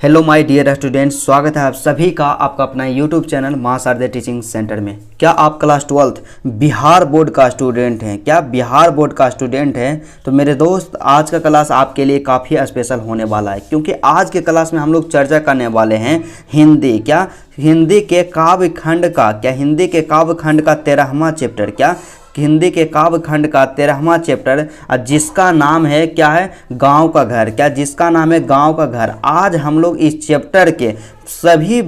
Hello my dear students, स्वागत है आप सभी का आपका अपना यूट्यूब चैनल मां शारदे टीचिंग सेंटर में। क्या आप क्लास 12th बिहार बोर्ड का स्टूडेंट हैं? क्या बिहार बोर्ड का स्टूडेंट हैं? तो मेरे दोस्त, आज का क्लास आपके लिए काफ़ी स्पेशल होने वाला है, क्योंकि आज के क्लास में हम लोग चर्चा करने वाले हैं हिंदी हिंदी के काव्य खंड का 13वां चैप्टर, हिंदी के काव्य खंड का 13वां चैप्टर, जिसका नाम है क्या है, गांव का घर। जिसका नाम है गांव का घर। आज हम लोग इस चैप्टर के सभी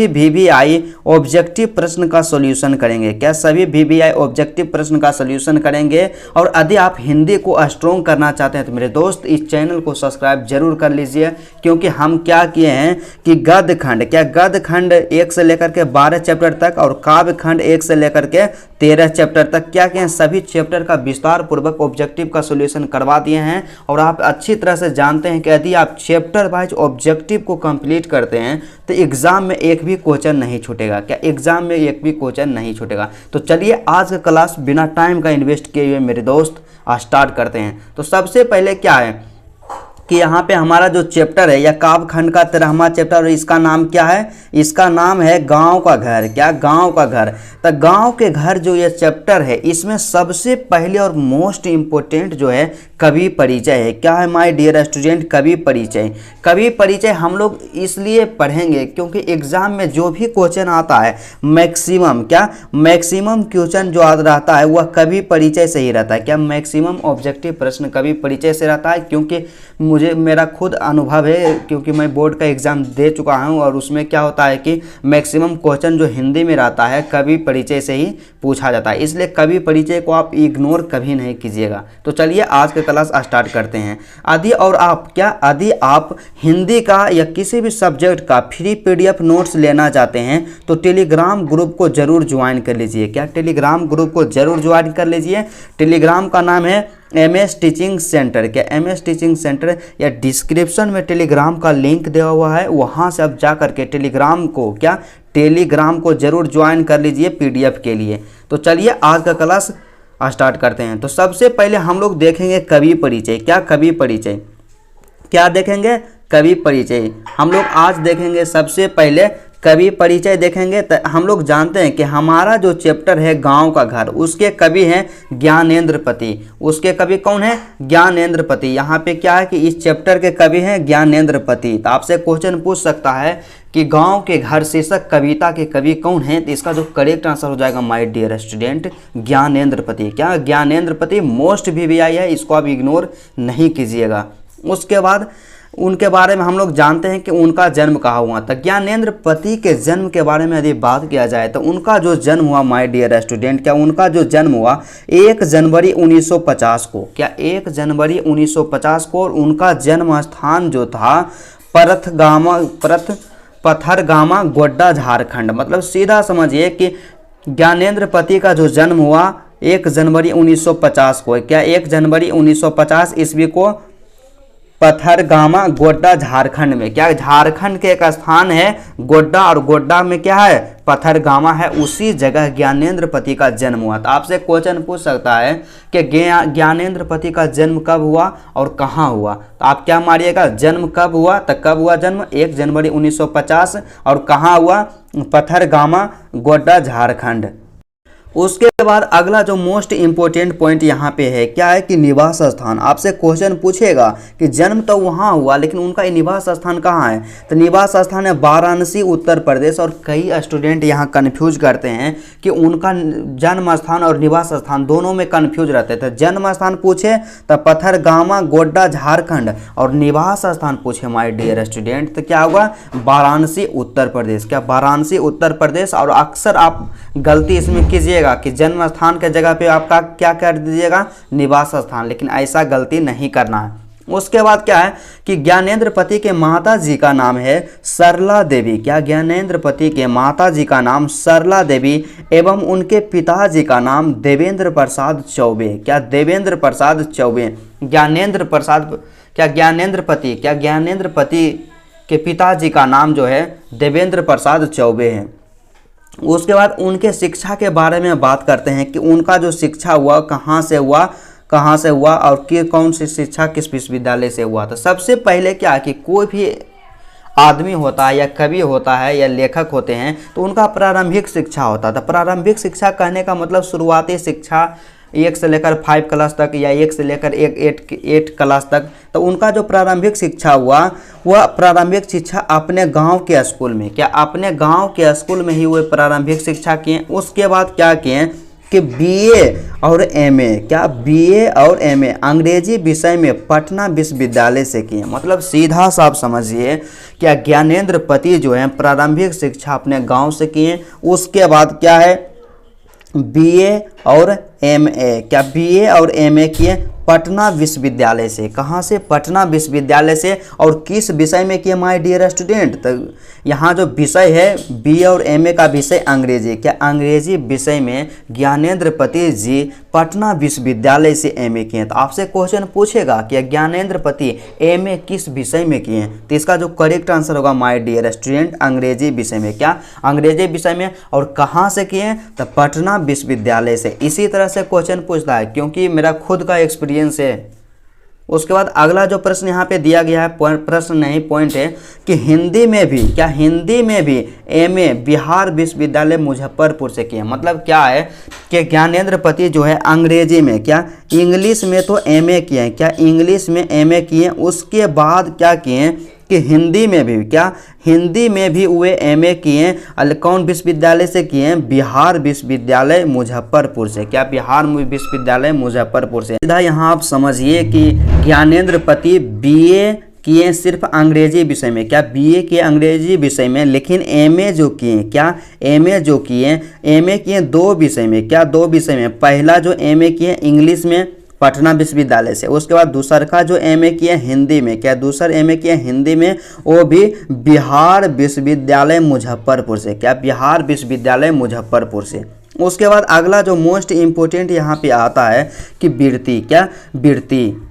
VVI ऑब्जेक्टिव प्रश्न का सॉल्यूशन करेंगे। सभी VVI ऑब्जेक्टिव प्रश्न का सॉल्यूशन करेंगे। और यदि आप हिंदी को स्ट्रॉन्ग करना चाहते हैं तो मेरे दोस्त इस चैनल को सब्सक्राइब जरूर कर लीजिए, क्योंकि हम क्या किए हैं कि गद्य खंड 1 से लेकर के 12 चैप्टर तक और काव्य खंड 1 से लेकर के 13 चैप्टर तक क्या किए हैं, सभी चैप्टर का विस्तार पूर्वक ऑब्जेक्टिव का सॉल्यूशन करवा दिए हैं। और आप अच्छी तरह से जानते हैं कि यदि आप चैप्टर वाइज ऑब्जेक्टिव को कंप्लीट करते हैं तो एग्जाम में एक भी क्वेश्चन नहीं छूटेगा। एग्जाम में एक भी क्वेश्चन नहीं छूटेगा। तो चलिए आज का क्लास बिना टाइम का इन्वेस्ट किए हुए मेरे दोस्त स्टार्ट करते हैं। तो सबसे पहले क्या है कि यहाँ पे हमारा जो चैप्टर है या काव्य खंड का 13वां चैप्टर, और इसका नाम क्या है, इसका नाम है गांव का घर। गांव का घर। तो गांव के घर जो ये चैप्टर है, इसमें सबसे पहले और मोस्ट इम्पोर्टेंट जो है कवि परिचय है। क्या है माय डियर स्टूडेंट? कवि परिचय हम लोग इसलिए पढ़ेंगे क्योंकि एग्जाम में जो भी क्वेश्चन आता है मैक्सिमम क्वेश्चन जो रहता है वह कवि परिचय से ही रहता है। मैक्सिमम ऑब्जेक्टिव प्रश्न कवि परिचय से रहता है, क्योंकि मेरा खुद अनुभव है, क्योंकि मैं बोर्ड का एग्जाम दे चुका हूं और उसमें क्या होता है कि मैक्सिमम क्वेश्चन जो हिंदी में रहता है कवि परिचय से ही पूछा जाता है। इसलिए कवि परिचय को आप इग्नोर कभी नहीं कीजिएगा। तो चलिए आज का क्लास स्टार्ट करते हैं। यदि आप हिंदी का या किसी भी सब्जेक्ट का फ्री PDF नोट्स लेना चाहते हैं तो टेलीग्राम ग्रुप को जरूर ज्वाइन कर लीजिए। टेलीग्राम ग्रुप को जरूर ज्वाइन कर लीजिए। टेलीग्राम का नाम है MS teaching centre. MS teaching centre, या डिस्क्रिप्शन में टेलीग्राम का लिंक दिया हुआ है, वहाँ से आप जा करके टेलीग्राम को जरूर ज्वाइन कर लीजिए PDF के लिए। तो चलिए आज का क्लास स्टार्ट करते हैं। तो सबसे पहले हम लोग देखेंगे कवि परिचय। क्या देखेंगे? कवि परिचय। हम लोग आज देखेंगे सबसे पहले कवि परिचय देखेंगे। तो हम लोग जानते हैं कि हमारा जो चैप्टर है गांव का घर, उसके कवि हैं ज्ञानेंद्रपति। उसके कवि कौन है? ज्ञानेंद्रपति। यहाँ पे क्या है कि इस चैप्टर के कवि हैं ज्ञानेंद्रपति। तो आपसे क्वेश्चन पूछ सकता है कि गांव के घर शीर्षक कविता के कवि कौन है? तो इसका जो करेक्ट आंसर हो जाएगा my dear student, Gyanendrapati. Gyanendrapati most VVI है, इसको आप इग्नोर नहीं कीजिएगा। उसके बाद उनके बारे में हम लोग जानते हैं कि उनका जन्म कहाँ हुआ था। ज्ञानेंद्रपति के जन्म के बारे में यदि बात किया जाए तो उनका जो जन्म हुआ माय डियर स्टूडेंट, उनका जो जन्म हुआ 1 जनवरी 1950 को। 1 जनवरी 1950 को। और उनका जन्म स्थान जो था पथरगामा गोड्डा झारखंड। मतलब सीधा समझिए कि ज्ञानेंद्रपति का जो जन्म हुआ 1 जनवरी 1950 को। 1 जनवरी 1950 ईस्वी को पथरगामा गोड्डा झारखंड में। झारखंड के एक स्थान है गोड्डा, और गोड्डा में क्या है? पथरगामा है। उसी जगह ज्ञानेंद्रपति का जन्म हुआ। तो आपसे क्वेश्चन पूछ सकता है कि ज्ञानेंद्रपति का जन्म कब हुआ और कहाँ हुआ। तो आप क्या मारिएगा? जन्म कब हुआ? तो कब हुआ जन्म? 1 जनवरी 1950। और कहाँ हुआ? पथरगामा गोड्डा झारखंड। उसके बाद अगला जो मोस्ट इम्पोर्टेंट पॉइंट यहाँ पे है, क्या है कि निवास स्थान। आपसे क्वेश्चन पूछेगा कि जन्म तो वहाँ हुआ लेकिन उनका निवास स्थान कहाँ है? तो निवास स्थान है वाराणसी, उत्तर प्रदेश। और कई स्टूडेंट यहाँ कन्फ्यूज करते हैं कि उनका जन्म स्थान और निवास स्थान दोनों में कन्फ्यूज रहते थे। जन्म स्थान पूछे तो पथरगामा गोड्डा झारखंड, और निवास स्थान पूछे माय डियर स्टूडेंट तो क्या होगा? वाराणसी, उत्तर प्रदेश। वाराणसी, उत्तर प्रदेश। और अक्सर आप गलती इसमें कीजिएगा कि जन्म स्थान के जगह पे आपका क्या कर दीजिएगा? निवास स्थान, लेकिन ऐसा गलती नहीं करना है। उसके बाद क्या है कि ज्ञानेंद्रपति के माता जी का नाम है सरला देवी। ज्ञानेंद्रपति के माता जी का नाम सरला देवी एवं उनके पिताजी का नाम देवेंद्र प्रसाद चौबे। देवेंद्र प्रसाद चौबे। ज्ञानेंद्रपति के पिताजी का नाम जो है देवेंद्र प्रसाद चौबे है। उसके बाद उनके शिक्षा के बारे में बात करते हैं कि उनका जो शिक्षा हुआ कहाँ से हुआ, कहाँ से हुआ और कौन सी शिक्षा किस विश्वविद्यालय से हुआ। तो सबसे पहले क्या है कि कोई भी आदमी होता है या कवि होता है या लेखक होते हैं तो उनका प्रारंभिक शिक्षा होता है। तो प्रारंभिक शिक्षा कहने का मतलब शुरुआती शिक्षा 1 से लेकर 5 क्लास तक या 1 से लेकर 8 क्लास तक। तो उनका जो प्रारंभिक शिक्षा हुआ वह प्रारंभिक शिक्षा अपने गांव के स्कूल में, क्या अपने गांव के स्कूल में ही वो प्रारंभिक शिक्षा किए। उसके बाद क्या किए कि बीए और एमए, क्या बीए और एमए अंग्रेजी विषय में पटना विश्वविद्यालय से किए। मतलब सीधा साफ समझिए क्या ज्ञानेंद्र पति जो है प्रारंभिक शिक्षा अपने गांव से किए। उसके बाद क्या है बीए और एमए, क्या बीए और एमए किए पटना विश्वविद्यालय से। कहाँ से? पटना विश्वविद्यालय से। और किस विषय में किए माय डियर स्टूडेंट? तो यहाँ जो विषय है बीए और एमए का विषय अंग्रेजी, क्या अंग्रेजी विषय में ज्ञानेंद्र पति जी पटना विश्वविद्यालय से एमए किए। तो आपसे क्वेश्चन पूछेगा कि ज्ञानेंद्र पति एमए किस विषय में किए, तो इसका जो करेक्ट आंसर होगा माय डियर स्टूडेंट अंग्रेजी विषय में। क्या अंग्रेजी विषय में। और कहाँ से किए? तो पटना विश्वविद्यालय से। इसी तरह से क्वेश्चन पूछता है क्योंकि मेरा खुद का एक्सपीरियंस है। उसके बाद अगला जो प्रश्न यहाँ पे दिया गया है, प्रश्न नहीं पॉइंट है कि हिंदी में भी, क्या हिंदी में भी एमए बिहार विश्वविद्यालय मुजफ्फरपुर से किए। मतलब क्या है कि ज्ञानेंद्र पति जो है अंग्रेजी में, क्या इंग्लिश में तो एमए किए हैं, क्या इंग्लिश में एमए किए। उसके बाद क्या किए कि हिंदी में भी, क्या हिंदी में भी वे एमए किए। कौन विश्वविद्यालय से किए? बिहार विश्वविद्यालय मुजफ्फरपुर से। क्या बिहार विश्वविद्यालय मुजफ्फरपुर से। सीधा यहाँ आप समझिए कि ज्ञानेंद्र पति बीए किए सिर्फ अंग्रेजी विषय में, क्या बीए किए अंग्रेजी विषय में, लेकिन एमए जो किए, क्या एमए जो किए, एमए किए 2 विषय में, क्या 2 विषय में। पहला जो एमए किए इंग्लिश में पटना विश्वविद्यालय से। उसके बाद दूसर का जो एमए किए हिंदी में, क्या दूसर एमए किए हिंदी में, वो भी बिहार विश्वविद्यालय मुजफ्फरपुर से। क्या बिहार विश्वविद्यालय मुजफ्फरपुर से। उसके बाद अगला जो मोस्ट इम्पोर्टेंट यहाँ पे आता है कि वृत्ति, क्या वृत्ति।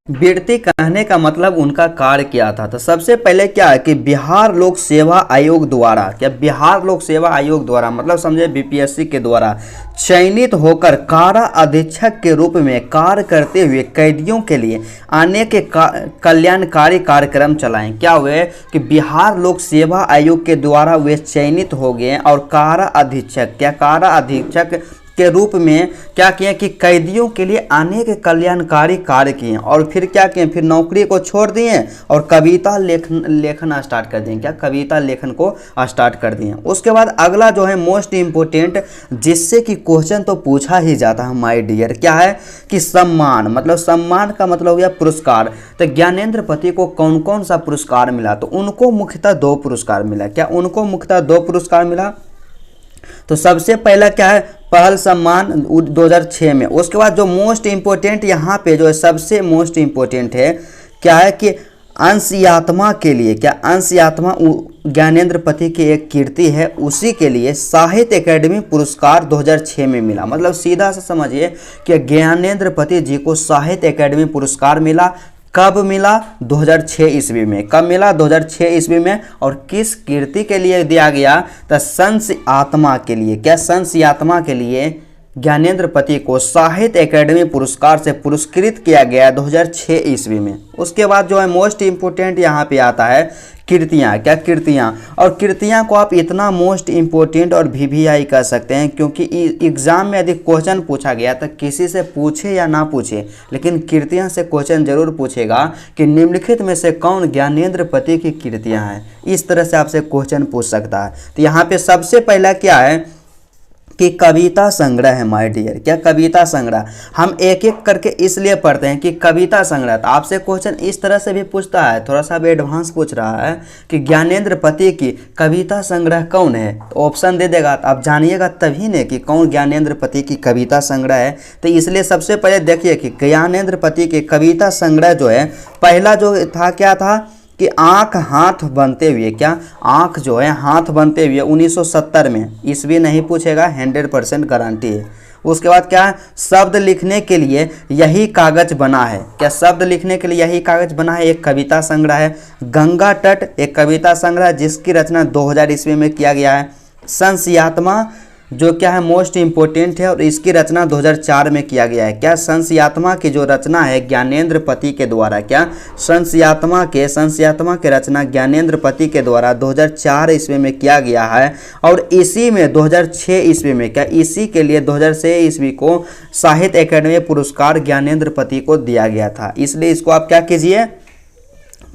वृत्ति कहने का मतलब उनका कार्य क्या था। तो सबसे पहले क्या है कि बिहार लोक सेवा आयोग द्वारा, क्या बिहार लोक सेवा आयोग द्वारा मतलब समझे बीपीएससी के द्वारा चयनित होकर कारा अधीक्षक के रूप में कार्य करते हुए कैदियों के लिए अनेक कल्याणकारी कार्यक्रम चलाएं। क्या हुए कि बिहार लोक सेवा आयोग के द्वारा वे चयनित हो गए और कारा अधीक्षक, क्या कारा अधीक्षक के रूप में क्या किए कि कैदियों के लिए अनेक कल्याणकारी कार्य किए। और फिर क्या किए, फिर नौकरी को छोड़ दिए और कविता लेखन स्टार्ट कर दिए। क्या कविता लेखन को स्टार्ट कर दिए। उसके बाद अगला जो है मोस्ट इम्पोर्टेंट, जिससे कि क्वेश्चन तो पूछा ही जाता है माय डियर, क्या है कि सम्मान। मतलब सम्मान का मतलब हो गया पुरस्कार। तो ज्ञानेंद्र पति को कौन कौन सा पुरस्कार मिला? तो उनको मुख्यतः 2 पुरस्कार मिला। क्या उनको मुख्यतः 2 पुरस्कार मिला? तो सबसे पहला क्या है पहल सम्मान 2006 में। उसके बाद जो मोस्ट इम्पोर्टेंट यहाँ पे जो है सबसे मोस्ट इम्पोर्टेंट है क्या है कि अंशयात्मा के लिए, क्या अंशयात्मा ज्ञानेंद्र पति की एक कीर्ति है, उसी के लिए साहित्य एकेडमी पुरस्कार 2006 में मिला। मतलब सीधा से समझिए कि ज्ञानेंद्र पति जी को साहित्य एकेडमी पुरस्कार मिला। कब मिला? 2006 ईस्वी में। कब मिला? 2006 ईस्वी में। और किस कीर्ति के लिए दिया गया? तो संस आत्मा के लिए। क्या संस आत्मा के लिए ज्ञानेंद्र पति को साहित्य एकेडमी पुरस्कार से पुरस्कृत किया गया 2006 ईस्वी में। उसके बाद जो है मोस्ट इम्पोर्टेंट यहाँ पे आता है कृतियाँ। क्या कृतियाँ? और कृतियाँ को आप इतना मोस्ट इम्पोर्टेंट और वीवीआई कर सकते हैं क्योंकि एग्जाम में यदि क्वेश्चन पूछा गया तो किसी से पूछे या ना पूछे, लेकिन कृतियाँ से क्वेश्चन जरूर पूछेगा कि निम्नलिखित में से कौन ज्ञानेंद्र पति की कृतियाँ हैं। इस तरह से आपसे क्वेश्चन पूछ सकता है। तो यहाँ पे सबसे पहला क्या है कि कविता संग्रह है माय डियर। क्या कविता संग्रह। हम एक एक करके इसलिए पढ़ते हैं कि कविता संग्रह। तो आपसे क्वेश्चन इस तरह से भी पूछता है, थोड़ा सा भी एडवांस पूछ रहा है कि ज्ञानेंद्र पति की कविता संग्रह कौन है। तो ऑप्शन दे देगा तो आप जानिएगा तभी ने कि कौन ज्ञानेंद्र पति की कविता संग्रह है। तो इसलिए सबसे पहले देखिए कि ज्ञानेंद्र पति के कविता संग्रह जो है पहला जो था क्या था कि आँख हाथ बनते हुए। क्या आँख जो है हाथ बनते हुए 1970 में। ईस्वी नहीं पूछेगा, 100% गारंटी है। उसके बाद क्या है शब्द लिखने के लिए यही कागज बना है। क्या शब्द लिखने के लिए यही कागज बना है, एक कविता संग्रह है। गंगा तट एक कविता संग्रह जिसकी रचना 2000 ईस्वी में किया गया है। संस्यात्मा जो क्या है मोस्ट इम्पोर्टेंट है और इसकी रचना 2004 में किया गया है। क्या संशयात्मा की जो रचना है ज्ञानेंद्र पति के द्वारा, क्या संशयात्मा के रचना ज्ञानेंद्र पति के द्वारा 2004 ईस्वी में किया गया है। और इसी में 2006 ईस्वी में, क्या इसी के लिए 2006 ईस्वी को साहित्य अकादमी पुरस्कार ज्ञानेंद्र पति को दिया गया था। इसलिए इसको आप क्या कीजिए,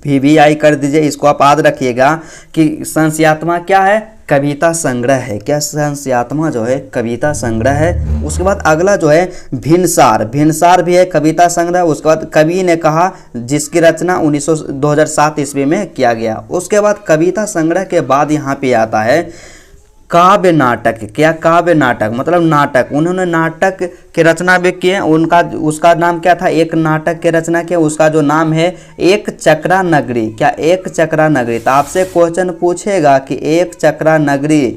VBI कर दीजिए। इसको आप याद रखिएगा कि संशयात्मा क्या है, कविता संग्रह है। क्या संशयात्मा जो है कविता संग्रह है। उसके बाद अगला जो है भिनसार भी है कविता संग्रह। उसके बाद कवि ने कहा, जिसकी रचना 2007 ईस्वी में किया गया। उसके बाद कविता संग्रह के बाद यहाँ पे आता है काव्य नाटक। क्या काव्य नाटक मतलब नाटक, उन्होंने नाटक की रचना भी किए। उसका नाम क्या था, एक नाटक की रचना किया, उसका जो नाम है एक चक्रा नगरी। क्या एक चक्रा नगरी। तो आपसे क्वेश्चन पूछेगा कि एक चक्रा नगरी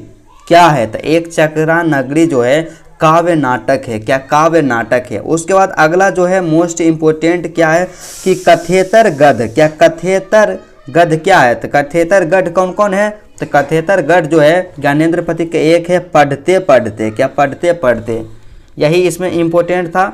क्या है, तो एक चक्रा नगरी जो है काव्य नाटक है। क्या काव्य नाटक है। उसके बाद अगला जो है मोस्ट इम्पोर्टेंट क्या है कि कथेतर गद्य। क्या कथेतर गद्य क्या है, तो कथेतर गद्य कौन कौन है, तो कथेतर गद्य जो है ज्ञानेंद्र पति के एक है पढ़ते पढ़ते। क्या पढ़ते पढ़ते, यही इसमें इम्पोर्टेंट था।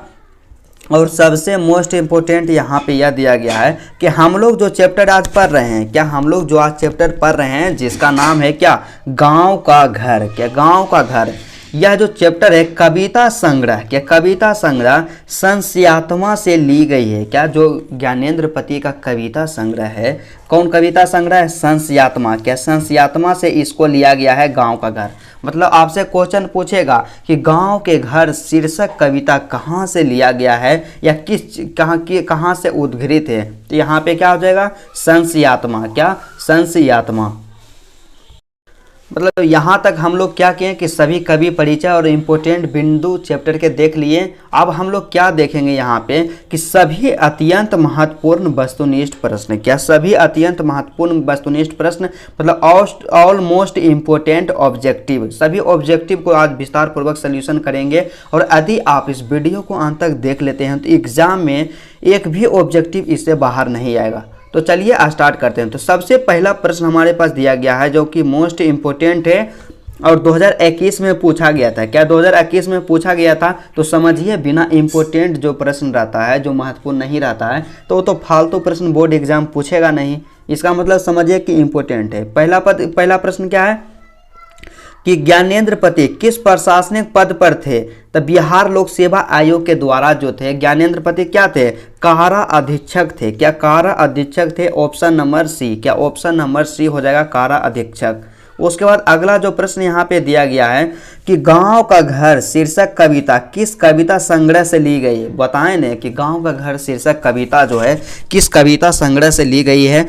और सबसे मोस्ट इम्पोर्टेंट यहाँ पे यह दिया गया है कि हम लोग जो चैप्टर आज पढ़ रहे हैं, क्या हम लोग जो आज चैप्टर पढ़ रहे हैं जिसका नाम है क्या गांव का घर। क्या गांव का घर, यह जो चैप्टर है कविता संग्रह। क्या कविता संग्रह संशयात्मा से ली गई है। क्या जो ज्ञानेंद्र पति का कविता संग्रह है, कौन कविता संग्रह है, संशयात्मा। क्या संशयात्मा से इसको लिया गया है गांव का घर। मतलब आपसे क्वेश्चन पूछेगा कि गांव के घर शीर्षक कविता कहाँ से लिया गया है या कहाँ से उद्घृत है, तो यहाँ पे क्या हो जाएगा संशयात्मा। क्या संशयात्मा। मतलब यहाँ तक हम लोग क्या किए कि सभी कवि परिचय और इम्पोर्टेंट बिंदु चैप्टर के देख लिए। अब हम लोग क्या देखेंगे यहाँ पे कि सभी अत्यंत महत्वपूर्ण वस्तुनिष्ठ प्रश्न। क्या सभी अत्यंत महत्वपूर्ण वस्तुनिष्ठ प्रश्न मतलब ऑलमोस्ट इम्पोर्टेंट ऑब्जेक्टिव, सभी ऑब्जेक्टिव को आज विस्तार पूर्वक सोल्यूशन करेंगे। और यदि आप इस वीडियो को अंत तक देख लेते हैं तो एग्जाम में एक भी ऑब्जेक्टिव इससे बाहर नहीं आएगा। तो चलिए स्टार्ट करते हैं। तो सबसे पहला प्रश्न हमारे पास दिया गया है जो कि मोस्ट इम्पोर्टेंट है और 2021 में पूछा गया था। क्या 2021 में पूछा गया था, तो समझिए बिना इम्पोर्टेंट जो प्रश्न रहता है, जो महत्वपूर्ण नहीं रहता है, तो वो तो फालतू प्रश्न बोर्ड एग्जाम पूछेगा नहीं। इसका मतलब समझिए कि इम्पोर्टेंट है। पहला प्रश्न क्या है कि ज्ञानेंद्र पति किस प्रशासनिक पद पर थे, तो बिहार लोक सेवा आयोग के द्वारा जो थे ज्ञानेंद्र पति क्या थे, कारा अधीक्षक थे। क्या कारा अधीक्षक थे, ऑप्शन नंबर सी। क्या ऑप्शन नंबर सी हो जाएगा कारा अधीक्षक। उसके बाद अगला जो प्रश्न यहाँ पे दिया गया है कि गांव का घर शीर्षक कविता किस कविता संग्रह से ली गई है। बताएं ने कि गांव का घर शीर्षक कविता जो है किस कविता संग्रह से ली गई है।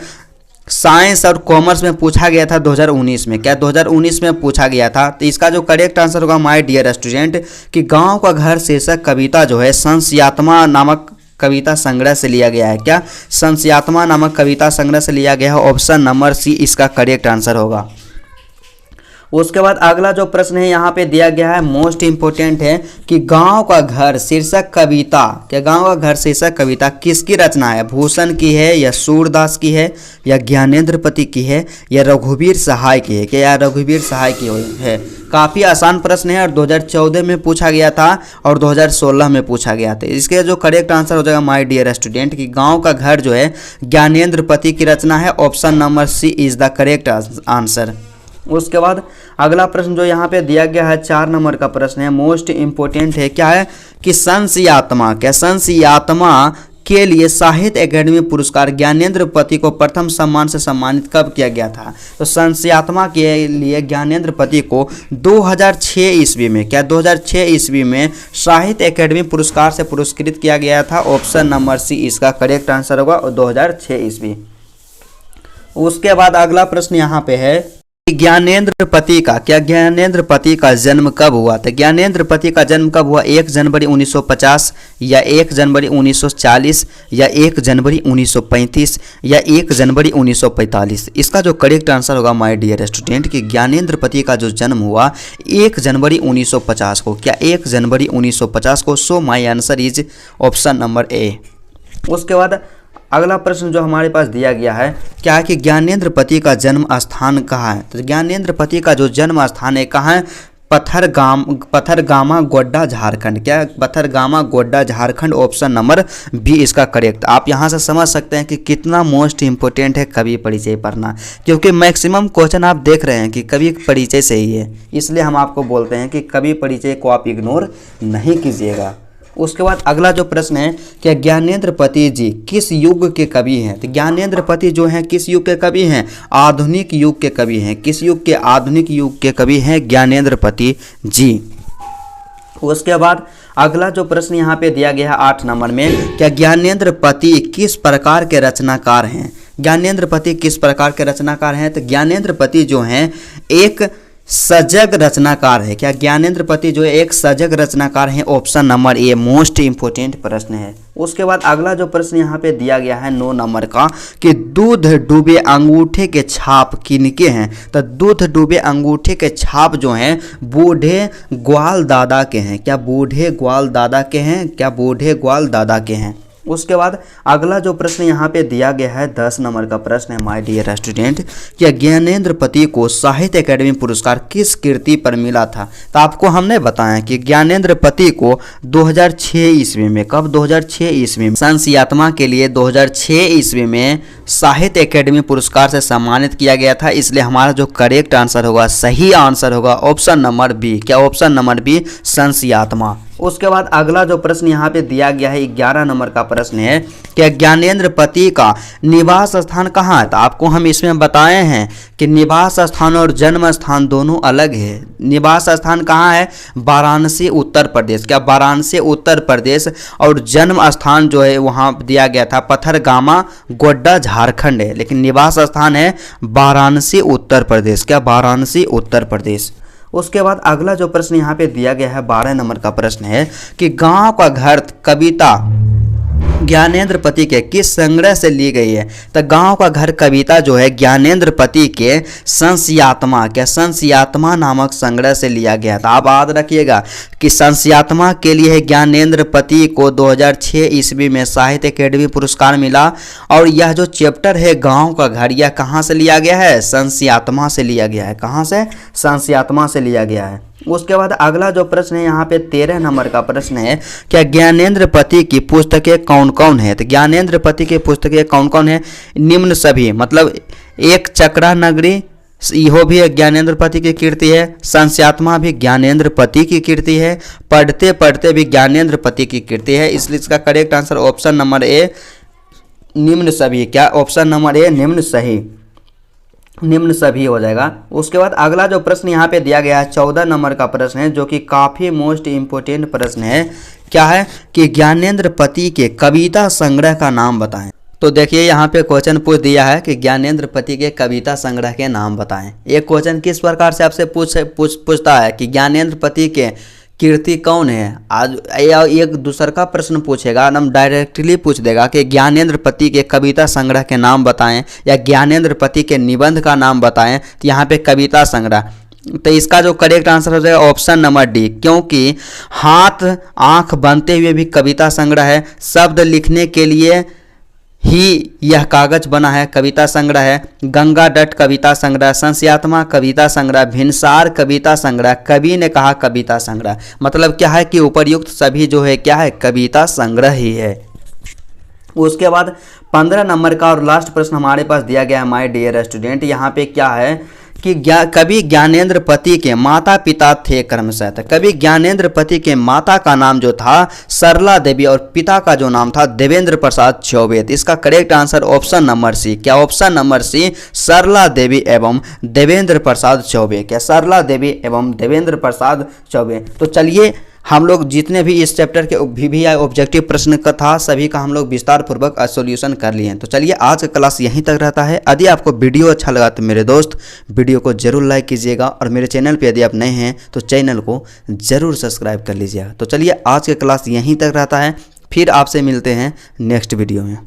साइंस और कॉमर्स में पूछा गया था 2019 में। क्या 2019 में पूछा गया था, तो इसका जो करेक्ट आंसर होगा माय डियर स्टूडेंट कि गांव का घर शीर्षक कविता जो है संशयात्मा नामक कविता संग्रह से लिया गया है। क्या संशयात्मा नामक कविता संग्रह से लिया गया है। ऑप्शन नंबर सी इसका करेक्ट आंसर होगा। उसके बाद अगला जो प्रश्न है यहाँ पे दिया गया है मोस्ट इम्पोर्टेंट है कि गांव का घर शीर्षक कविता। क्या गांव का घर शीर्षक कविता किसकी रचना है, भूषण की है या सूरदास की है या ज्ञानेंद्र पति की है या रघुवीर सहाय की है। क्या या रघुवीर सहाय की है। काफ़ी आसान प्रश्न है और 2014 में पूछा गया था और 2016 में पूछा गया था। इसके जो करेक्ट आंसर हो जाएगा माय डियर स्टूडेंट कि गांव का घर जो है ज्ञानेंद्र पति की रचना है। Option number C is the correct answer. उसके बाद अगला प्रश्न जो यहाँ पे दिया गया है 4 नंबर का प्रश्न है मोस्ट इम्पोर्टेंट है। क्या है कि संशयात्मा। क्या संशयात्मा के लिए साहित्य अकादमी पुरस्कार ज्ञानेंद्र पति को प्रथम सम्मान से सम्मानित कब किया गया था, तो संशयात्मा के लिए ज्ञानेंद्र पति को 2006 ईस्वी में। क्या 2006 ईस्वी में साहित्य अकादमी पुरस्कार से पुरस्कृत किया गया था। ऑप्शन नंबर सी इसका करेक्ट आंसर होगा 2006 ईस्वी। उसके बाद अगला प्रश्न यहाँ पे है ज्ञानेंद्र पति का। क्या ज्ञानेंद्र पति का जन्म कब हुआ था। ज्ञानेंद्र पति का जन्म कब हुआ, 1 जनवरी 1950 या 1 जनवरी 1940 या 1 जनवरी 1935 या 1 जनवरी 1945। इसका जो करेक्ट आंसर होगा माय डियर स्टूडेंट कि ज्ञानेंद्र पति का जो जन्म हुआ 1 जनवरी 1950 को। क्या 1 जनवरी 1950 को। So my answer is option number A. उसके बाद अगला प्रश्न जो हमारे पास दिया गया है क्या है कि ज्ञानेंद्र पति का जन्म स्थान कहाँ है, तो ज्ञानेंद्र पति का जो जन्म स्थान है कहाँ है, पथरगामा गोड्डा झारखंड। क्या Pathargama Godda Jharkhand, option number B इसका करेक्ट। आप यहाँ से समझ सकते हैं कि कितना मोस्ट इंपॉर्टेंट है कवि परिचय पढ़ना, क्योंकि मैक्सिमम क्वेश्चन आप देख रहे हैं कि कवि परिचय से ही है, इसलिए हम आपको बोलते हैं कि कवि परिचय को आप इग्नोर नहीं कीजिएगा। उसके बाद अगला जो प्रश्न है, क्या ज्ञानेंद्र पति जी किस युग के कवि हैं? तो ज्ञानेंद्र पति जो हैं किस युग के कवि हैं? आधुनिक युग के कवि हैं। किस युग के? आधुनिक युग के कवि हैं ज्ञानेंद्र पति जी। उसके बाद अगला जो प्रश्न यहाँ पे दिया गया है 8 नंबर में, क्या ज्ञानेंद्र पति किस प्रकार के रचनाकार हैं? ज्ञानेंद्र पति किस प्रकार के रचनाकार हैं? तो ज्ञानेंद्र पति जो हैं एक सजग रचनाकार है। क्या ज्ञानेंद्र पति जो है एक सजग रचनाकार हैं? Option number a most important प्रश्न है। उसके बाद अगला जो प्रश्न यहाँ पे दिया गया है 9 नंबर का, कि दूध डूबे अंगूठे के छाप किनके हैं? तो दूध डूबे अंगूठे के छाप जो हैं बूढ़े ग्वाल दादा के हैं। क्या बूढ़े ग्वाल दादा के हैं? क्या बूढ़े ग्वाल दादा के हैं? उसके बाद अगला जो प्रश्न यहाँ पे दिया गया है 10 नंबर का प्रश्न है माय डियर स्टूडेंट, कि ज्ञानेंद्र पति को साहित्य अकेडमी पुरस्कार किस कृति पर मिला था? तो आपको हमने बताया कि ज्ञानेंद्र पति को 2006 ईस्वी में, कब? 2006 ईस्वी में संस्यात्मा के लिए 2006 ईस्वी में साहित्य अकेडमी पुरस्कार से सम्मानित किया गया था। इसलिए हमारा जो करेक्ट आंसर होगा, सही आंसर होगा ऑप्शन नंबर बी। क्या? ऑप्शन नंबर बी संस्यात्मा। उसके बाद अगला जो प्रश्न यहाँ पे दिया गया है 11 नंबर का प्रश्न है, कि ज्ञानेंद्र पति का निवास स्थान कहाँ है? तो आपको हम इसमें बताए हैं कि निवास स्थान और जन्म स्थान दोनों अलग है। निवास स्थान कहाँ है? वाराणसी उत्तर प्रदेश। क्या? वाराणसी उत्तर प्रदेश। और जन्म स्थान जो है वहाँ दिया गया था पथरगामा गोड्डा झारखंड है, लेकिन निवास स्थान है वाराणसी उत्तर प्रदेश। क्या? वाराणसी उत्तर प्रदेश। उसके बाद अगला जो प्रश्न यहाँ पे दिया गया है 12 नंबर का प्रश्न है, कि गांव का घर कविता ज्ञानेंद्र पति के किस संग्रह से ली गई है? तो गांव का घर कविता जो है ज्ञानेंद्र पति के संस्यात्मा, क्या संस्यात्मा नामक संग्रह से लिया गया था। आप याद रखिएगा कि संस्यात्मा के लिए ज्ञानेंद्र पति को 2006 ईस्वी में साहित्य अकेडमी पुरस्कार मिला। और यह जो चैप्टर है गांव का घर, यह कहाँ से लिया गया है? संस्यात्मा से लिया गया है। कहाँ से? संस्यात्मा से लिया गया है। उसके बाद अगला जो प्रश्न है यहाँ पे 13 नंबर का प्रश्न है, क्या ज्ञानेंद्र पति की पुस्तकें कौन कौन है? तो ज्ञानेंद्र पति की पुस्तकें कौन कौन है? निम्न सभी, मतलब एक चक्रा नगरी, यह भी ज्ञानेंद्र पति की कीर्ति है। संस्यात्मा भी ज्ञानेंद्र पति की कीर्ति है। पढ़ते पढ़ते भी ज्ञानेंद्र पति की कीर्ति है। इसलिए इसका correct answer option number A निम्न सभी। क्या? ऑप्शन नंबर ए निम्न सही, निम्न सभी हो जाएगा। उसके बाद अगला जो प्रश्न यहाँ पे दिया गया है 14 नंबर का प्रश्न है, जो कि काफ़ी मोस्ट इम्पोर्टेंट प्रश्न है। क्या है? कि ज्ञानेंद्र पति के कविता संग्रह का नाम बताएं। तो देखिए यहाँ पे क्वेश्चन पूछ दिया है कि ज्ञानेंद्र पति के कविता संग्रह के नाम बताएं। एक क्वेश्चन किस प्रकार से आपसे पूछता है कि ज्ञानेंद्र पति के कीर्ति कौन है? आज एक दूसरा का प्रश्न पूछेगा, हम डायरेक्टली पूछ देगा कि ज्ञानेंद्र पति के कविता संग्रह के नाम बताएं या ज्ञानेंद्र पति के निबंध का नाम बताएं। तो यहाँ पे कविता संग्रह, तो इसका जो करेक्ट आंसर हो जाएगा ऑप्शन नंबर डी, क्योंकि हाथ आंख बनते हुए भी कविता संग्रह है। शब्द लिखने के लिए ही यह कागज बना है, कविता संग्रह है। गंगा डट कविता संग्रह, संस्यात्मा कविता संग्रह, भिनसार कविता संग्रह, कवि ने कहा कविता संग्रह। मतलब क्या है कि उपर्युक्त सभी जो है क्या है? कविता संग्रह ही है। उसके बाद 15 नंबर का और लास्ट प्रश्न हमारे पास दिया गया है माय डियर स्टूडेंट। यहाँ पे क्या है कि कवि ज्ञानेंद्र पति के माता पिता थे क्रमशः। कवि ज्ञानेंद्र पति के माता का नाम जो था सरला देवी और पिता का जो नाम था देवेंद्र प्रसाद चौबे। इसका correct answer option number C. क्या? ऑप्शन नंबर सी सरला देवी एवं देवेंद्र प्रसाद चौबे। क्या? सरला देवी एवं देवेंद्र प्रसाद चौबे। तो चलिए हम लोग जितने भी इस चैप्टर के VBI ऑब्जेक्टिव प्रश्न का था सभी का हम लोग विस्तार पूर्वक सॉल्यूशन कर लिए हैं। तो चलिए आज का क्लास यहीं तक रहता है। यदि आपको वीडियो अच्छा लगा तो मेरे दोस्त वीडियो को जरूर लाइक कीजिएगा और मेरे चैनल पे यदि आप नए हैं तो चैनल को जरूर सब्सक्राइब कर लीजिएगा। तो चलिए आज का क्लास यहीं तक रहता है, फिर आपसे मिलते हैं नेक्स्ट वीडियो में।